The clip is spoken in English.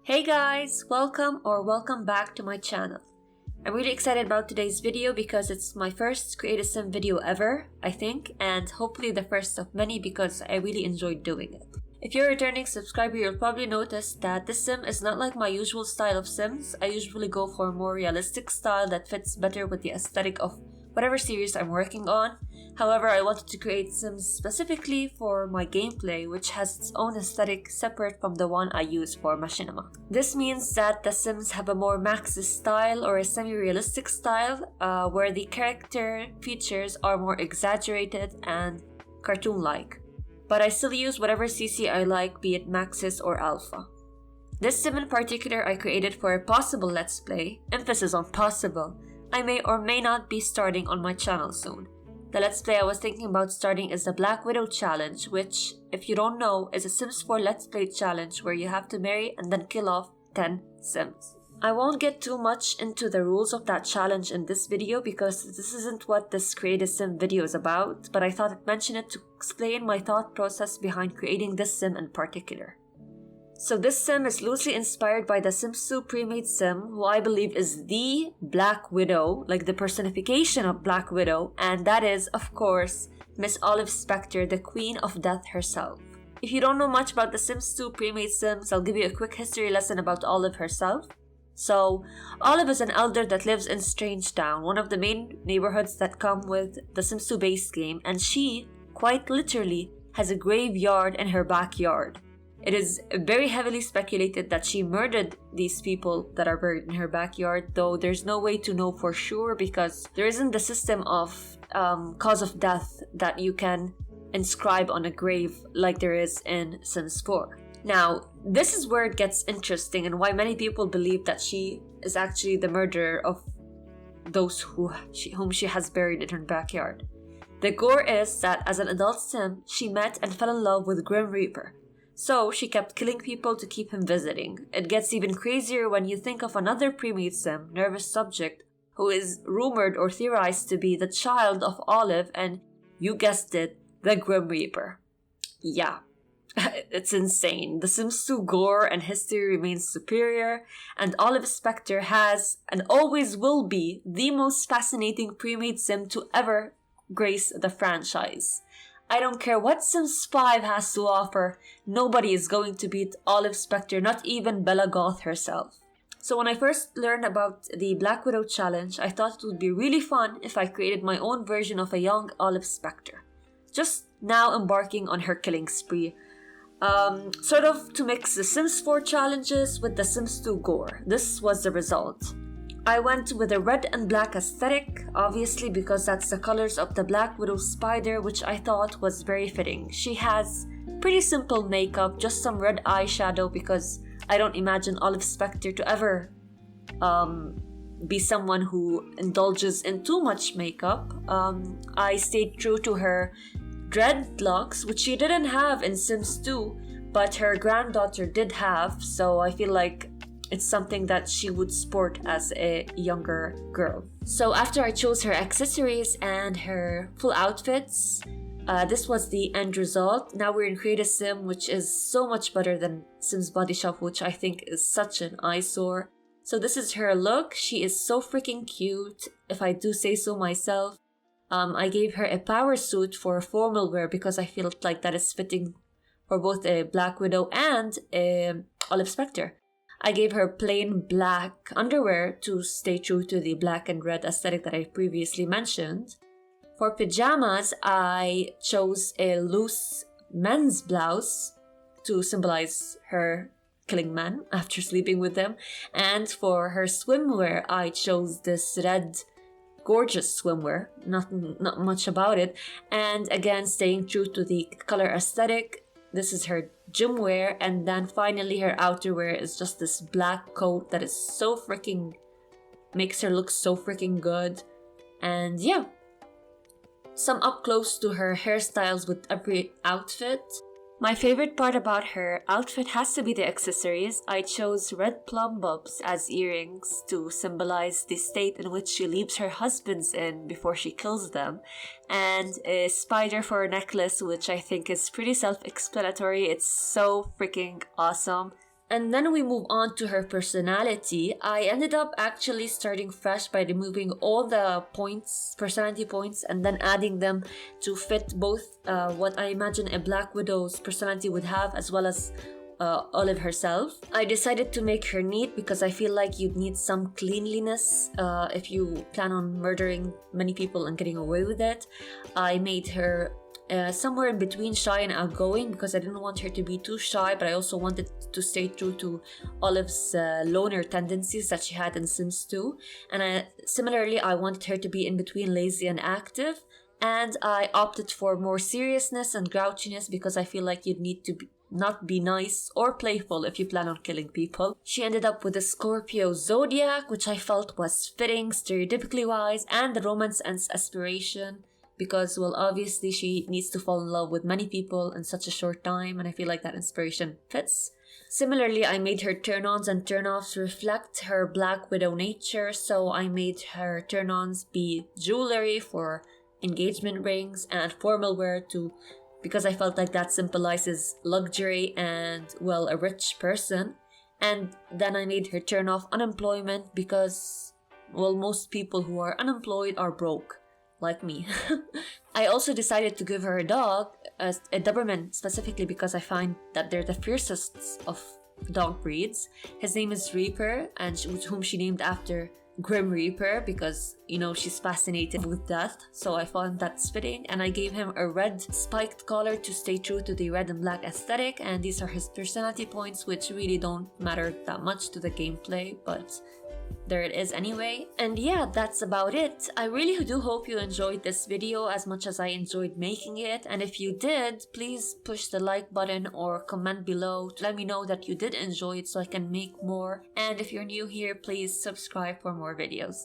Hey guys, welcome back to my channel. I'm really excited about today's video because it's my first Create a Sim video ever, I think, and hopefully the first of many because I really enjoyed doing it. If you're a returning subscriber, you'll probably notice that this sim is not like my usual style of sims. I usually go for a more realistic style that fits better with the aesthetic of whatever series I'm working on. However, I wanted to create sims specifically for my gameplay, which has its own aesthetic separate from the one I use for machinima. This means that the sims have a more Maxis style or a semi-realistic style, where the character features are more exaggerated and cartoon-like. But I still use whatever CC I like, be it Maxis or Alpha. This sim in particular I created for a possible let's play, emphasis on possible, I may or may not be starting on my channel soon. The let's play I was thinking about starting is the Black Widow challenge, which, if you don't know, is a Sims 4 let's play challenge where you have to marry and then kill off 10 Sims. I won't get too much into the rules of that challenge in this video because this isn't what this Create a Sim video is about, but I thought I'd mention it to explain my thought process behind creating this sim in particular. So this sim is loosely inspired by the Sims 2 pre-made sim, who I believe is the Black Widow, like the personification of Black Widow, and that is, of course, Miss Olive Specter, the Queen of Death herself. If you don't know much about the Sims 2 pre-made sims, I'll give you a quick history lesson about Olive herself. So, Olive is an elder that lives in Strange Town, one of the main neighborhoods that come with the Sims 2 base game, and she, quite literally, has a graveyard in her backyard. It is very heavily speculated that she murdered these people that are buried in her backyard, though there's no way to know for sure because there isn't the system of cause of death that you can inscribe on a grave like there is in Sims 4. Now, this is where it gets interesting and why many people believe that she is actually the murderer of those whom she has buried in her backyard. The gore is that as an adult sim, she met and fell in love with Grim Reaper. So she kept killing people to keep him visiting. It gets even crazier when you think of another pre-made sim, Nervous Subject, who is rumored or theorized to be the child of Olive and, you guessed it, the Grim Reaper. Yeah, it's insane. The Sims 2 gore and history remains superior, and Olive Specter has and always will be the most fascinating pre-made sim to ever grace the franchise. I don't care what Sims 5 has to offer, nobody is going to beat Olive Specter, not even Bella Goth herself. So when I first learned about the Black Widow challenge, I thought it would be really fun if I created my own version of a young Olive Specter. Just now embarking on her killing spree. Sort of to mix the Sims 4 challenges with the Sims 2 gore. This was the result. I went with a red and black aesthetic, obviously because that's the colors of the Black Widow spider, which I thought was very fitting. She has pretty simple makeup, just some red eyeshadow because I don't imagine Olive Specter to ever be someone who indulges in too much makeup. I stayed true to her dreadlocks, which she didn't have in Sims 2, but her granddaughter did have, so I feel like it's something that she would sport as a younger girl. So after I chose her accessories and her full outfits, this was the end result. Now we're in Create a Sim, which is so much better than Sims Body Shop, which I think is such an eyesore. So this is her look. She is so freaking cute, if I do say so myself. I gave her a power suit for formal wear because I feel like that is fitting for both a Black Widow and a Olive Specter. I gave her plain black underwear to stay true to the black and red aesthetic that I previously mentioned. For pajamas, I chose a loose men's blouse to symbolize her killing men after sleeping with them. And for her swimwear, I chose this red, gorgeous swimwear. Not much about it. And again, staying true to the color aesthetic. This is her gym wear, and then finally her outerwear is just this black coat that is so freaking, makes her look so freaking good. And yeah, some up close to her hairstyles with every outfit. My favorite part about her outfit has to be the accessories. I chose red plum bulbs as earrings to symbolize the state in which she leaves her husbands in before she kills them, and a spider for a necklace, which I think is pretty self-explanatory. It's so freaking awesome. And then we move on to her personality. I ended up actually starting fresh by removing all the points, personality points, and then adding them to fit both what I imagine a Black Widow's personality would have, as well as Olive herself. I decided to make her neat because I feel like you'd need some cleanliness if you plan on murdering many people and getting away with it. I made her somewhere in between shy and outgoing because I didn't want her to be too shy, but I also wanted to stay true to Olive's loner tendencies that she had in Sims 2. And similarly, I wanted her to be in between lazy and active. And I opted for more seriousness and grouchiness because I feel like you'd need to not be nice or playful if you plan on killing people. She ended up with a Scorpio zodiac, which I felt was fitting stereotypically wise, and the romance and aspiration. Because, well, obviously she needs to fall in love with many people in such a short time, and I feel like that inspiration fits. Similarly, I made her turn-ons and turn-offs reflect her Black Widow nature, so I made her turn-ons be jewelry for engagement rings and formal wear too, because I felt like that symbolizes luxury and, well, a rich person. And then I made her turn off unemployment because, well, most people who are unemployed are broke. Like me. I also decided to give her a dog, a Doberman specifically, because I find that they're the fiercest of dog breeds. His name is Reaper, and whom she named after Grim Reaper because, you know, she's fascinated with death. So I found that's fitting, and I gave him a red spiked collar to stay true to the red and black aesthetic, and these are his personality points, which really don't matter that much to the gameplay, but there it is anyway. And yeah, that's about it. I really do hope you enjoyed this video as much as I enjoyed making it, and if you did, please push the like button or comment below to let me know that you did enjoy it so I can make more. And if you're new here, please subscribe for more videos.